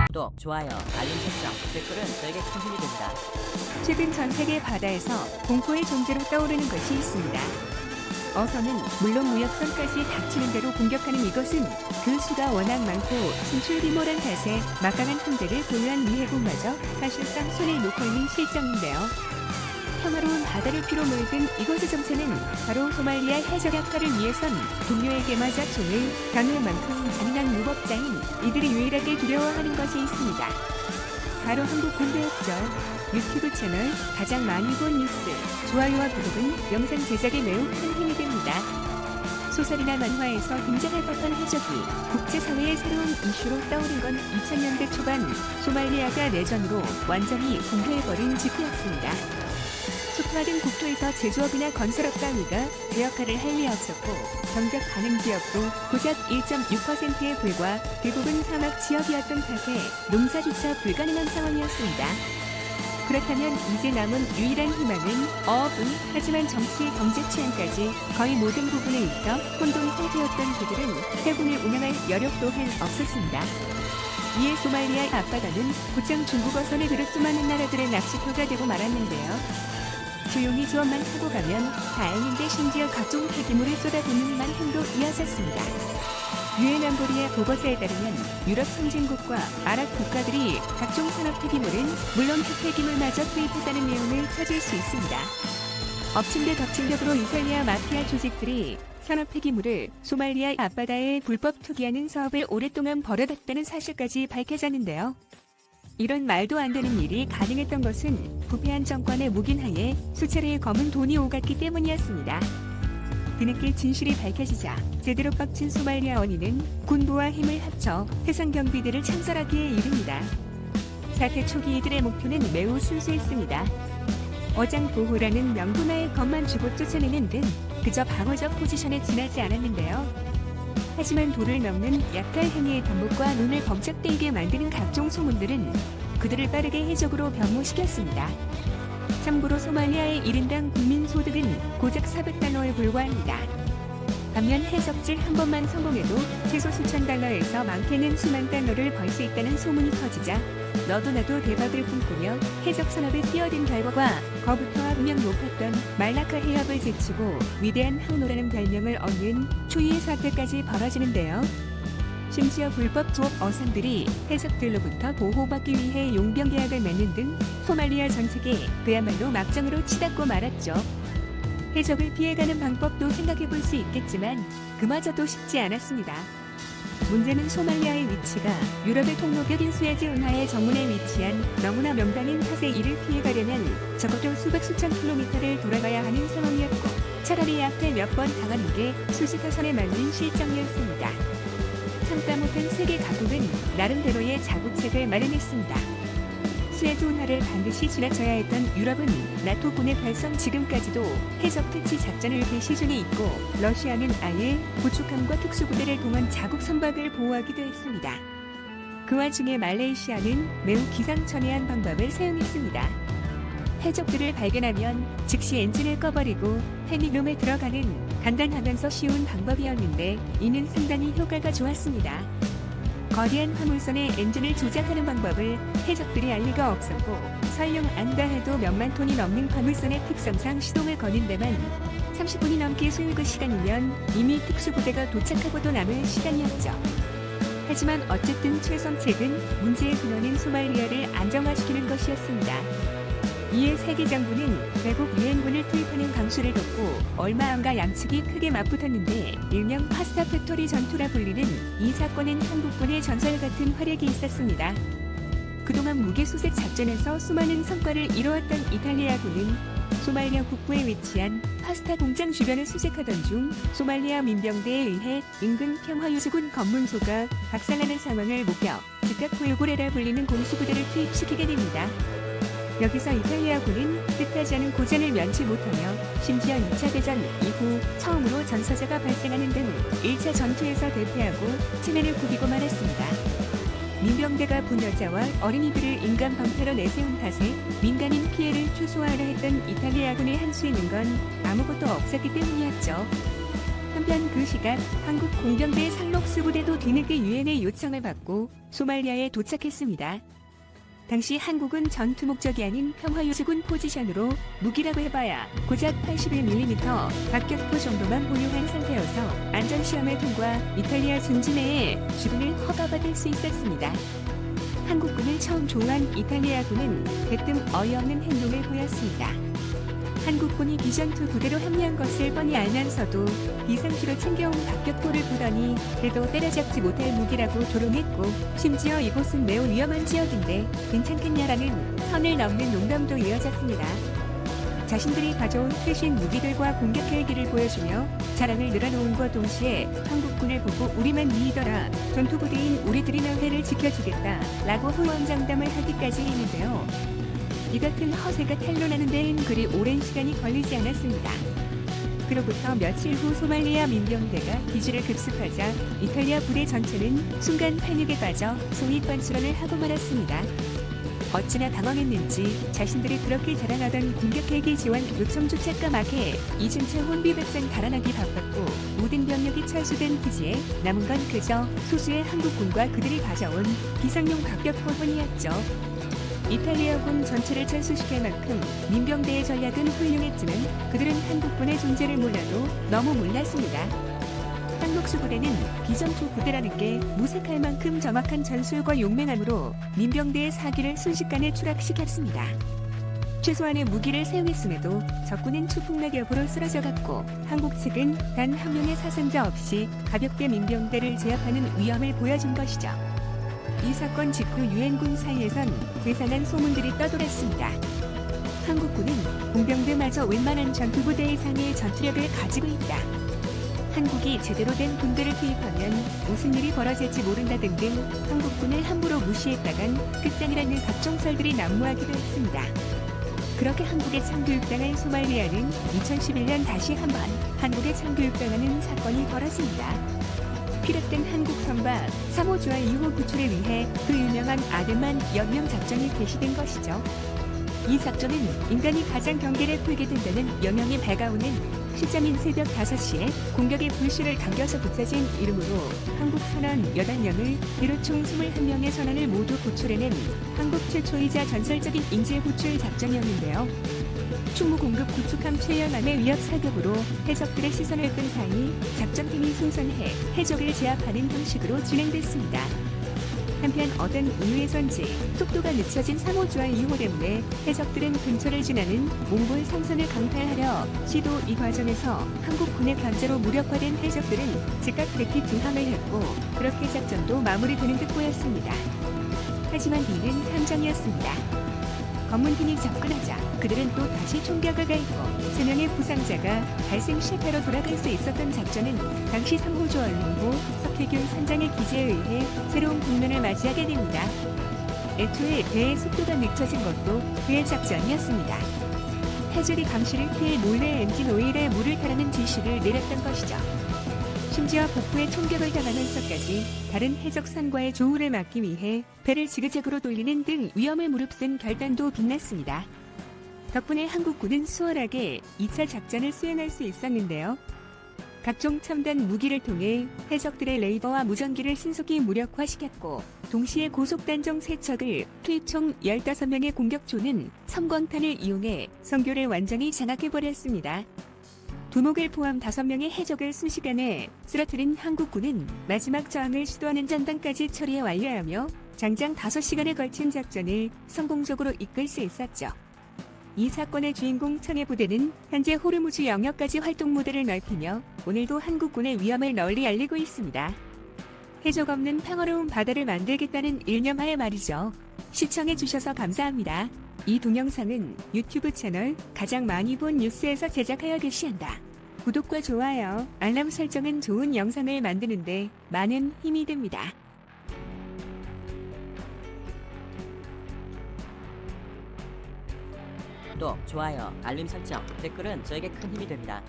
구독, 좋아요, 알림 설정, 댓글은 저에게 큰 힘이 됩니다. 최근 전 세계 바다에서 공포의 존재로 떠오르는 것이 있습니다. 어선은 물론 무역선까지 닥치는 대로 공격하는 이것은 그 수가 워낙 많고 진출비몰한 탓에 막강한 함대를 보유한 미해군마저 사실상 손에 놓고 있는 실정인데요. 평화로운 바다를 피로 물든 이곳의 정체는 바로 소말리아 해적약화를 위해선 동료에게 맞아 총을 겨눌 만큼 잔인한 무법자인 이들이 유일하게 두려워하는 것이 있습니다. 바로 한국 군대였죠. 유튜브 채널 가장 많이 본 뉴스, 좋아요와 구독은 영상 제작에 매우 큰 힘이 됩니다. 소설이나 만화에서 등장할 법한 해적이 국제사회의 새로운 이슈로 떠오른 건 2000년대 초반 소말리아가 내전으로 완전히 붕괴해버린 직후였습니다. 숲화된 국토에서 제조업이나 건설업 따위가 제 역할을 할 리 없었고 경작 가능 지역도 고작 1.6%에 불과 대부분 사막 지역이었던 탓에 농사조차 불가능한 상황이었습니다. 그렇다면 이제 남은 유일한 희망은 어업은 하지만 정치, 경제 취향까지 거의 모든 부분에 있어 혼돈 상태였던 그들은 해군을 운영할 여력 또한 없었습니다. 이에 소말리아 앞바다는 곧장 중국 어선을 비롯 수많은 나라들의 낚시터가 되고 말았는데요. 조용히 조업만 하고 가면 다행인데 심지어 각종 폐기물을 쏟아붓는 만행도 이어졌습니다. 유엔 안보리의 보고서에 따르면 유럽 선진국과 아랍 국가들이 각종 산업 폐기물은 물론 핵폐기물마저 투입했다는 내용을 찾을 수 있습니다. 엎친 데 덮친 격으로 이탈리아 마피아 조직들이 산업 폐기물을 소말리아 앞바다에 불법 투기하는 사업을 오랫동안 벌여왔다는 사실까지 밝혀졌는데요. 이런 말도 안 되는 일이 가능했던 것은 부패한 정권의 묵인하에 수차례의 검은 돈이 오갔기 때문이었습니다. 뒤늦게 진실이 밝혀지자 제대로 빡친 소말리아 원인은 군부와 힘을 합쳐 해상 경비대를 창설하기에 이릅니다. 사태 초기 이들의 목표는 매우 순수했습니다. 어장 보호라는 명분하에 겁만 주고 쫓아내는 등 그저 방어적 포지션에 지나지 않았는데요. 하지만 도를 넘는 약탈 행위의 덤목과 눈을 번쩍 떼게 만드는 각종 소문들은 그들을 빠르게 해적으로 변모시켰습니다. 참고로 소말리아의 1인당 국민소득은 고작 400달러에 불과합니다. 반면 해적질 한 번만 성공해도 최소 수천 달러에서 많게는 수만 달러를 벌 수 있다는 소문이 퍼지자 너도 나도 대박을 꿈꾸며 해적 산업에 뛰어든 결과가 거부터와 분명 높았던 말라카 해협을 제치고 위대한 항로라는 별명을 얻는 초유의 사태까지 벌어지는데요. 심지어 불법 조업 어선들이 해적들로부터 보호받기 위해 용병 계약을 맺는 등 소말리아 정책에 그야말로 막장으로 치닫고 말았죠. 해적을 피해가는 방법도 생각해볼 수 있겠지만 그마저도 쉽지 않았습니다. 문제는 소말리아의 위치가 유럽의 통로격인 수에즈 운하의 정문에 위치한 너무나 명당인 탓에 이를 피해가려면 적어도 수백 수천 킬로미터를 돌아가야 하는 상황이었고 차라리 약탈 몇 번 당하는 게 수식어선에 맞는 실정이었습니다. 참다 못한 세계 각국은 나름대로의 자구책을 마련했습니다. 수에즈 운하를 반드시 지나쳐야 했던 유럽은 나토군의 발성 지금까지도 해적 퇴치 작전을 개시 중에 있고 러시아는 아예 구축함과 특수부대를 동원 자국 선박을 보호하기도 했습니다. 그 와중에 말레이시아는 매우 기상천외한 방법을 사용했습니다. 해적들을 발견하면 즉시 엔진을 꺼버리고 패닉룸에 들어가는 간단하면서 쉬운 방법이었는데 이는 상당히 효과가 좋았습니다. 거대한 화물선의 엔진을 조작하는 방법을 해적들이 알 리가 없었고 설령 안다 해도 몇만 톤이 넘는 화물선의 특성상 시동을 거는 데만 30분이 넘게 소요그 시간이면 이미 특수부대가 도착하고도 남을 시간이었죠. 하지만 어쨌든 최선책은 문제의 근원인 소말리아를 안정화시키는 것이었습니다. 이에 세계 정부는 결국 유엔군을 투입하는 강수를 뒀고 얼마 안가 양측이 크게 맞붙었는데 일명 파스타 팩토리 전투라 불리는 이 사건엔 한국군의 전설 같은 활약이 있었습니다. 그동안 무게수색 작전에서 수많은 성과를 이루었던 이탈리아군은 소말리아 북부에 위치한 파스타 공장 주변을 수색하던 중 소말리아 민병대에 의해 인근 평화유지군 검문소가 박살나는 상황을 목격 즉각 콜고레라 불리는 공수부대를 투입시키게 됩니다. 여기서 이탈리아군은 뜻하지 않은 고전을 면치 못하며 심지어 2차 대전 이후 처음으로 전사자가 발생하는 등 1차 전투에서 대패하고 체면을 구기고 말았습니다. 민병대가 부녀자와 어린이들을 인간 방패로 내세운 탓에 민간인 피해를 최소화하려 했던 이탈리아군의 한수에 있는 건 아무것도 없었기 때문이었죠. 한편 그 시각 한국 공병대 상록수 부대도 뒤늦게 유엔의 요청을 받고 소말리아에 도착했습니다. 당시 한국은 전투 목적이 아닌 평화유지군 포지션으로 무기라고 해봐야 고작 81mm 박격포 정도만 보유한 상태여서 안전시험을 통과 이탈리아 중진해에 주군을 허가받을 수 있었습니다. 한국군을 처음 조우한 이탈리아군은 대뜸 어이없는 행동을 보였습니다. 한국군이 비전투 부대로 합류한 것을 뻔히 알면서도 비상키로 챙겨온 박격포를 보더니 그래도 때려잡지 못할 무기라고 조롱했고, 심지어 이곳은 매우 위험한 지역인데 괜찮겠냐라는 선을 넘는 농담도 이어졌습니다. 자신들이 가져온 최신 무기들과 공격 헬기를 보여주며 자랑을 늘어놓은과 동시에 한국군을 보고 우리만 미이더라, 전투부대인 우리들이 너희를 지켜주겠다 라고 후원장담을 하기까지 했는데요. 이 같은 허세가 탄로나는 데엔 그리 오랜 시간이 걸리지 않았습니다. 그로부터 며칠 후 소말리아 민병대가 기지를 급습하자 이탈리아 부대 전체는 순간 패닉에 빠져 소위반출원을 하고 말았습니다. 어찌나 당황했는지 자신들이 그렇게 자랑하던 공격 헬기 지원 요청조차 까맣게 이중차 혼비백산 달아나기 바빴고, 모든 병력이 철수된 기지에 남은 건 그저 소수의 한국군과 그들이 가져온 비상용 박격포뿐이었죠. 이탈리아군 전체를 철수시킬 만큼 민병대의 전략은 훌륭했지만 그들은 한국군의 존재를 몰라도 너무 몰랐습니다. 상록수 부대는 비전투 부대라는 게 무색할 만큼 정확한 전술과 용맹함으로 민병대의 사기를 순식간에 추락시켰습니다. 최소한의 무기를 사용했음에도 적군은 추풍낙엽으로 쓰러져갔고, 한국 측은 단 한 명의 사상자 없이 가볍게 민병대를 제압하는 위험을 보여준 것이죠. 이 사건 직후 유엔군 사이에선 괴상한 소문들이 떠돌았습니다. 한국군은 공병대마저 웬만한 전투부대 이상의 전투력을 가지고 있다. 한국이 제대로 된 군대를 투입하면 무슨 일이 벌어질지 모른다 등등 한국군을 함부로 무시했다간 끝장이라는 각종 설들이 난무하기도 했습니다. 그렇게 한국에 참교육당한 소말리아는 2011년 다시 한번 한국에 참교육당하는 사건이 벌어집니다. 피력된 한국 선박 3호 주화 2호 구출에 위해 그 유명한 아들만 연명 작전이 개시된 것이죠. 이 작전은 인간이 가장 경계를 풀게 된다는 여명의 배가 오는 시점인 새벽 5시에 공격의 불씨를 당겨서 붙여진 이름으로 한국 선원 8명을 비롯 총 21명의 선원을 모두 구출해낸 한국 최초이자 전설적인 인재 구출 작전이었는데요. 충무 공급 구축함 최연함의 위협 사격으로 해적들의 시선을 끈 사이 작전팀이 승선해 해적을 제압하는 형식으로 진행됐습니다. 한편 어떤 이유에선지 속도가 늦춰진 3호 주화 2호 때문에 해적들은 근처를 지나는 몽골 상선을 강탈하려 시도. 이 과정에서 한국군의 견제로 무력화된 해적들은 즉각 대피 투항을 했고, 그렇게 작전도 마무리되는 듯 보였습니다. 하지만 이는 함정이었습니다. 검문팀이 접근하자 그들은 또 다시 총격을 가했고 3명의 부상자가 발생 실패로 돌아갈 수 있었던 작전은 당시 3호조 얼림보 석혜균 선장의 기재에 의해 새로운 국면을 맞이하게 됩니다. 애초에 배의 속도가 늦춰진 것도 그의 작전이었습니다. 해적이 감시를 피해 몰래 엔진 오일에 물을 타라는 지시를 내렸던 것이죠. 심지어 복부에 총격을 당하면서까지 다른 해적선과의 조우를 막기 위해 배를 지그재그로 돌리는 등 위험을 무릅쓴 결단도 빛났습니다. 덕분에 한국군은 수월하게 2차 작전을 수행할 수 있었는데요. 각종 첨단 무기를 통해 해적들의 레이더와 무전기를 신속히 무력화시켰고, 동시에 고속단정 3척을 투입 총 15명의 공격조는 섬광탄을 이용해 성교를 완전히 장악해버렸습니다. 두목을 포함 5명의 해적을 순식간에 쓰러뜨린 한국군은 마지막 저항을 시도하는 전단까지 처리해 완료하며 장장 5시간에 걸친 작전을 성공적으로 이끌 수 있었죠. 이 사건의 주인공 청해부대는 현재 호르무즈 영역까지 활동 무대를 넓히며 오늘도 한국군의 위험을 널리 알리고 있습니다. 해적 없는 평화로운 바다를 만들겠다는 일념하에 말이죠. 시청해주셔서 감사합니다. 이 동영상은 유튜브 채널 가장 많이 본 뉴스에서 제작하여 게시한다. 구독과 좋아요, 알람 설정은 좋은 영상을 만드는데 많은 힘이 됩니다. 구독, 좋아요, 알림 설정, 댓글은 저에게 큰 힘이 됩니다.